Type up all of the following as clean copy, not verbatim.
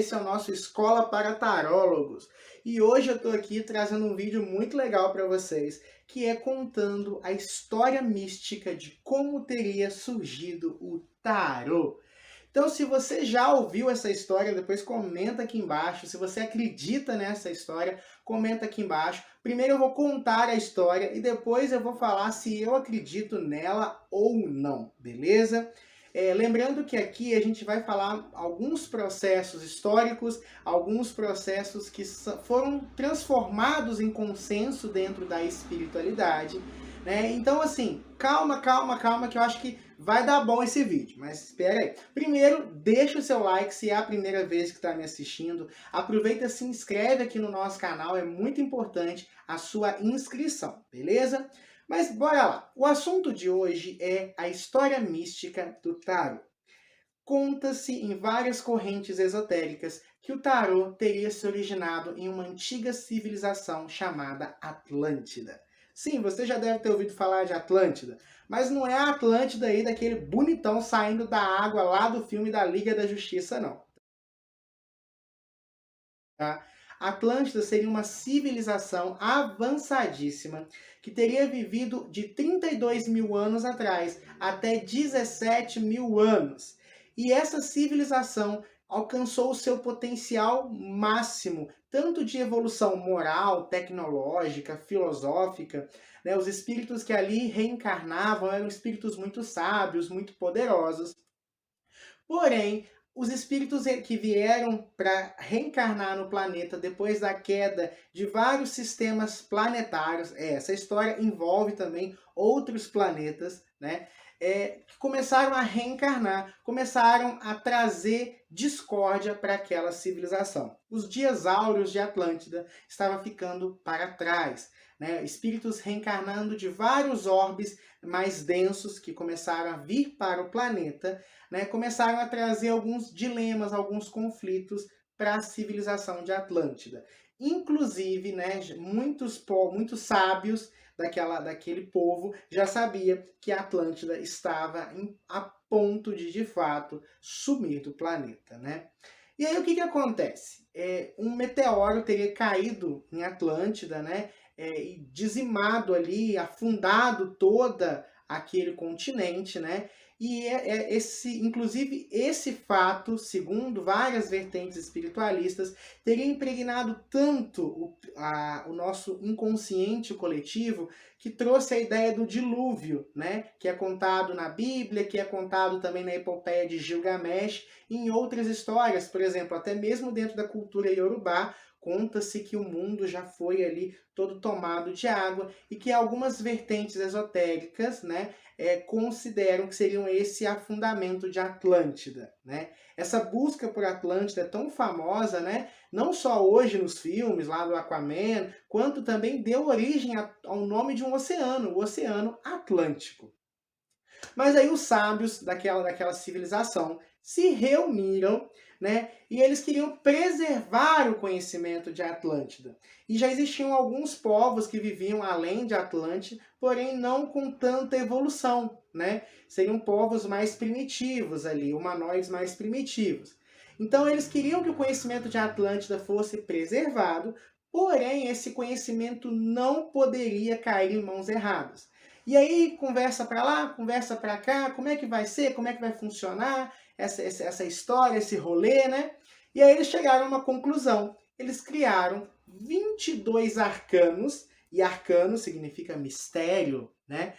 esse é o nosso Escola para Tarólogos. E hoje eu estou aqui trazendo um vídeo muito legal para vocês, que é contando a história mística de como teria surgido o tarô. Então, se você já ouviu essa história, depois comenta aqui embaixo. Se você acredita nessa história, comenta aqui embaixo. Primeiro eu vou contar a história e depois eu vou falar se eu acredito nela ou não, beleza? Lembrando que aqui a gente vai falar alguns processos históricos, alguns processos que foram transformados em consenso dentro da espiritualidade, né? Então, assim, calma, que eu acho que vai dar bom esse vídeo, mas espera aí. Primeiro, deixa o seu like se é a primeira vez que está me assistindo. Aproveita e se inscreve aqui no nosso canal, é muito importante a sua inscrição, beleza? Mas bora lá. O assunto de hoje é a história mística do tarô. Conta-se em várias correntes esotéricas que o tarô teria se originado em uma antiga civilização chamada Atlântida. Sim, você já deve ter ouvido falar de Atlântida, mas não é a Atlântida aí daquele bonitão saindo da água lá do filme da Liga da Justiça, não. Tá? Atlântida seria uma civilização avançadíssima que teria vivido de 32 mil anos atrás até 17 mil anos. E essa civilização alcançou o seu potencial máximo, tanto de evolução moral, tecnológica, filosófica, né? Os espíritos que ali reencarnavam eram espíritos muito sábios, muito poderosos. Porém, os espíritos que vieram para reencarnar no planeta depois da queda de vários sistemas planetários, essa história envolve também outros planetas, né? Que começaram a reencarnar, começaram a trazer discórdia para aquela civilização. Os dias áureos de Atlântida estavam ficando para trás, né? Espíritos reencarnando de vários orbes mais densos que começaram a vir para o planeta, né, começaram a trazer alguns dilemas, alguns conflitos para a civilização de Atlântida. Inclusive, né, muitos sábios daquele povo já sabia que a Atlântida estava a ponto de fato, sumir do planeta. Né? E aí o que acontece? Um meteoro teria caído em Atlântida, né, e dizimado ali, afundado toda aquele continente, né? E inclusive esse fato, segundo várias vertentes espiritualistas, teria impregnado tanto o nosso inconsciente coletivo que trouxe a ideia do dilúvio, né? Que é contado na Bíblia, que é contado também na epopeia de Gilgamesh e em outras histórias, por exemplo, até mesmo dentro da cultura iorubá, conta-se que o mundo já foi ali todo tomado de água e que algumas vertentes esotéricas, né, consideram que seriam esse afundamento de Atlântida. Né? Essa busca por Atlântida é tão famosa, né, não só hoje nos filmes lá do Aquaman, quanto também deu origem ao nome de um oceano, o Oceano Atlântico. Mas aí os sábios daquela civilização se reuniram, né? E eles queriam preservar o conhecimento de Atlântida. E já existiam alguns povos que viviam além de Atlântida, porém não com tanta evolução, né? Seriam povos mais primitivos ali, humanoides mais primitivos. Então eles queriam que o conhecimento de Atlântida fosse preservado, porém esse conhecimento não poderia cair em mãos erradas. E aí, conversa para lá, conversa para cá, como é que vai ser, como é que vai funcionar essa história, esse rolê, né? E aí eles chegaram a uma conclusão. Eles criaram 22 arcanos, e arcano significa mistério, né?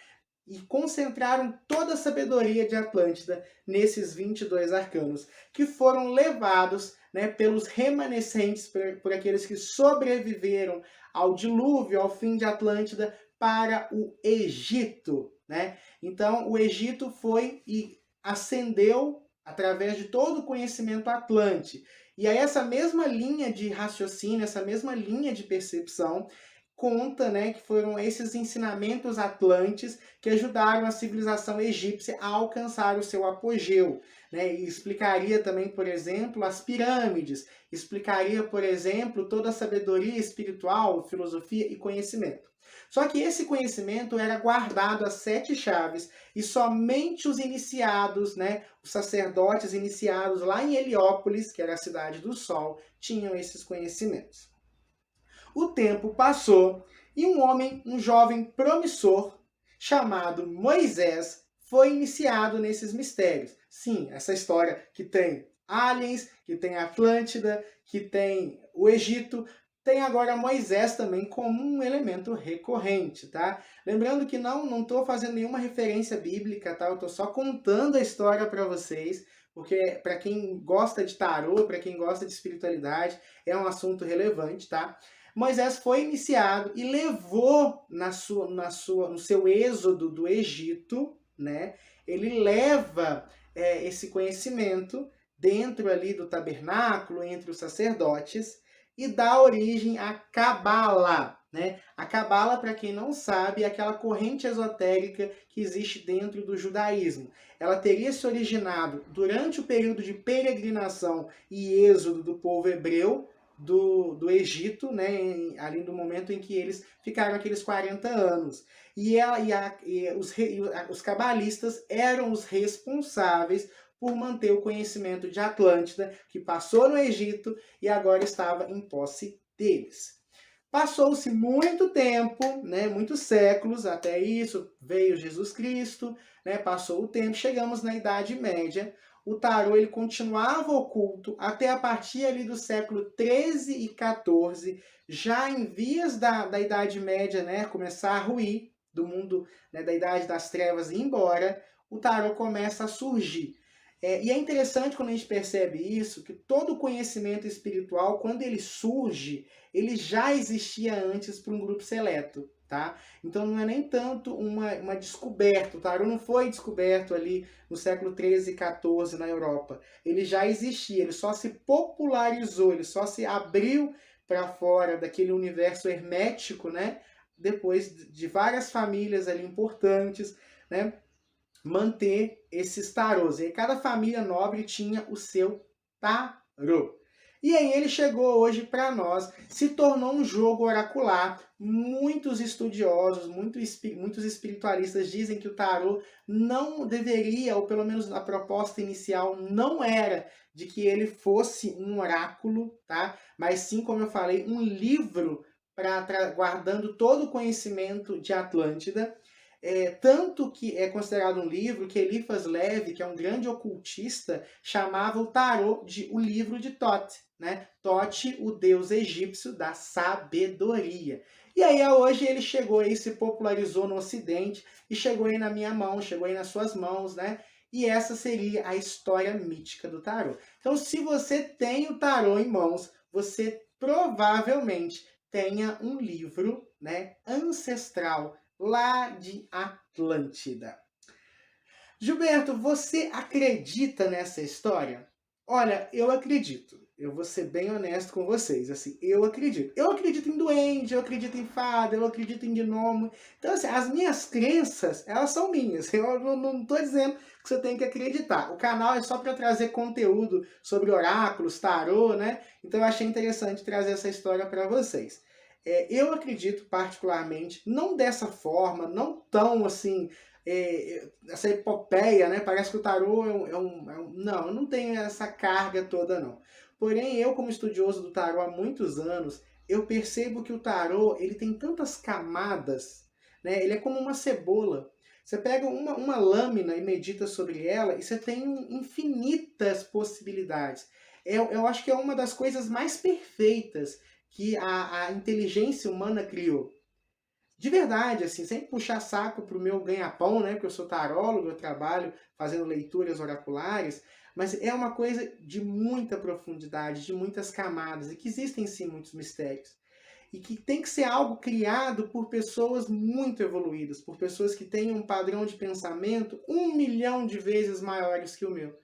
E concentraram toda a sabedoria de Atlântida nesses 22 arcanos, que foram levados, né, pelos remanescentes, por aqueles que sobreviveram ao dilúvio, ao fim de Atlântida, para o Egito. Né? Então, o Egito foi e ascendeu através de todo o conhecimento atlante. E aí essa mesma linha de raciocínio, essa mesma linha de percepção, conta, né, que foram esses ensinamentos atlantes que ajudaram a civilização egípcia a alcançar o seu apogeu, né? E explicaria também, por exemplo, as pirâmides, explicaria, por exemplo, toda a sabedoria espiritual, filosofia e conhecimento. Só que esse conhecimento era guardado às 7 chaves e somente os iniciados, né, os sacerdotes iniciados lá em Heliópolis, que era a cidade do Sol, tinham esses conhecimentos. O tempo passou e um homem, um jovem promissor, chamado Moisés, foi iniciado nesses mistérios. Sim, essa história que tem aliens, que tem Atlântida, que tem o Egito, tem agora Moisés também como um elemento recorrente, tá? Lembrando que não estou fazendo nenhuma referência bíblica, tá? Eu estou só contando a história para vocês, porque para quem gosta de tarô, para quem gosta de espiritualidade, é um assunto relevante, tá? Moisés foi iniciado e levou no seu êxodo do Egito, né? Ele leva esse conhecimento dentro ali do tabernáculo, entre os sacerdotes, e dá origem à Cabala, né? A Cabala, para quem não sabe, é aquela corrente esotérica que existe dentro do judaísmo. Ela teria se originado durante o período de peregrinação e êxodo do povo hebreu, do Egito, né, ali no momento em que eles ficaram aqueles 40 anos. E os cabalistas eram os responsáveis por manter o conhecimento de Atlântida, que passou no Egito e agora estava em posse deles. Passou-se muito tempo, né, muitos séculos, até isso, veio Jesus Cristo, né, passou o tempo, chegamos na Idade Média. O tarô ele continuava oculto até a partir ali do século 13 e 14, já em vias da Idade Média, né, começar a ruir do mundo, né, da Idade das Trevas e ir embora, o tarô começa a surgir. E é interessante quando a gente percebe isso, que todo conhecimento espiritual, quando ele surge, ele já existia antes para um grupo seleto, tá? Então não é nem tanto uma descoberta, o tarô não foi descoberto ali no século 13 e 14 na Europa. Ele já existia, ele só se popularizou, ele só se abriu para fora daquele universo hermético, né? Depois de várias famílias ali importantes, né, manter esses tarôs. E cada família nobre tinha o seu tarô. E aí ele chegou hoje para nós, se tornou um jogo oracular. Muitos estudiosos, muitos espiritualistas dizem que o tarô não deveria, ou pelo menos a proposta inicial não era de que ele fosse um oráculo, tá? Mas sim, como eu falei, um livro guardando todo o conhecimento de Atlântida. Tanto que é considerado um livro que Eliphas Levi, que é um grande ocultista, chamava o tarô de o livro de Thoth, né? Thoth, o deus egípcio da sabedoria. E aí hoje ele chegou aí, se popularizou no Ocidente e chegou aí na minha mão, chegou aí nas suas mãos, né? E essa seria a história mítica do tarô. Então, se você tem o tarô em mãos, você provavelmente tenha um livro, né, ancestral lá de Atlântida. Gilberto, você acredita nessa história? Olha, eu acredito. Eu vou ser bem honesto com vocês. Assim, eu acredito. Eu acredito em duende, eu acredito em fada, eu acredito em gnomo. Então, assim, as minhas crenças, elas são minhas. Eu não estou dizendo que você tem que acreditar. O canal é só para trazer conteúdo sobre oráculos, tarô, né? Então, eu achei interessante trazer essa história para vocês. Eu acredito particularmente, não dessa forma, não tão assim, essa epopeia, né? Parece que o tarô não, eu não tenho essa carga toda, não. Porém, eu como estudioso do tarô há muitos anos, eu percebo que o tarô, ele tem tantas camadas, né? Ele é como uma cebola. Você pega uma lâmina e medita sobre ela e você tem infinitas possibilidades. Eu acho que é uma das coisas mais perfeitas que a inteligência humana criou. De verdade, assim, sem puxar saco pro meu ganha-pão, né? Porque eu sou tarólogo, eu trabalho fazendo leituras oraculares, mas é uma coisa de muita profundidade, de muitas camadas, e que existem sim muitos mistérios. E que tem que ser algo criado por pessoas muito evoluídas, por pessoas que têm um padrão de pensamento 1 milhão de vezes maiores que o meu.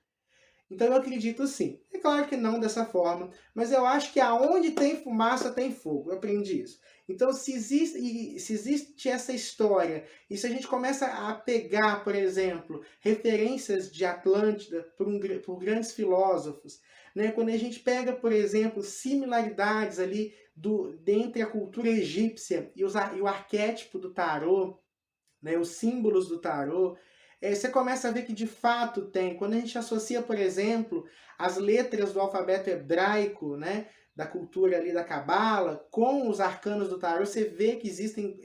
Então eu acredito sim. É claro que não dessa forma, mas eu acho que aonde tem fumaça tem fogo. Eu aprendi isso. Então se existe essa história, e se a gente começa a pegar, por exemplo, referências de Atlântida por grandes filósofos, né? Quando a gente pega, por exemplo, similaridades ali dentre a cultura egípcia e o arquétipo do tarô, né, os símbolos do tarô, você começa a ver que de fato tem. Quando a gente associa, por exemplo, as letras do alfabeto hebraico, né, da cultura ali da Cabala, com os arcanos do tarô, você vê que existem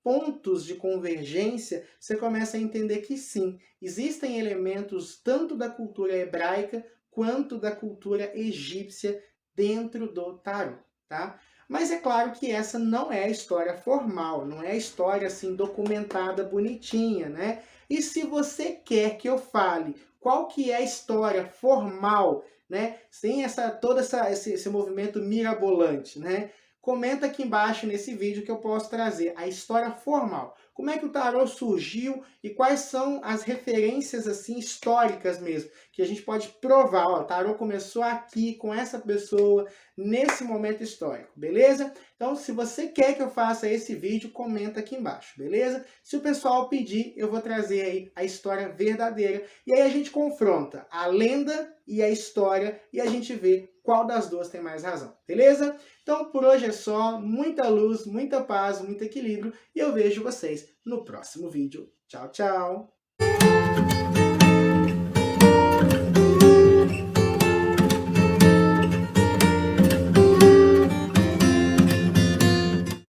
pontos de convergência, você começa a entender que sim, existem elementos tanto da cultura hebraica quanto da cultura egípcia dentro do tarô, tá? Mas é claro que essa não é a história formal, não é a história assim documentada bonitinha, né? E se você quer que eu fale qual que é a história formal, né, sem esse movimento mirabolante, né? Comenta aqui embaixo nesse vídeo que eu posso trazer a história formal. Como é que o tarô surgiu e quais são as referências assim históricas mesmo, que a gente pode provar, ó, o tarô começou aqui com essa pessoa nesse momento histórico, beleza? Então, se você quer que eu faça esse vídeo, comenta aqui embaixo, beleza? Se o pessoal pedir, eu vou trazer aí a história verdadeira e aí a gente confronta a lenda e a história e a gente vê qual das duas tem mais razão, beleza? Então, por hoje é só. Muita luz, muita paz, muito equilíbrio. E eu vejo vocês no próximo vídeo. Tchau, tchau!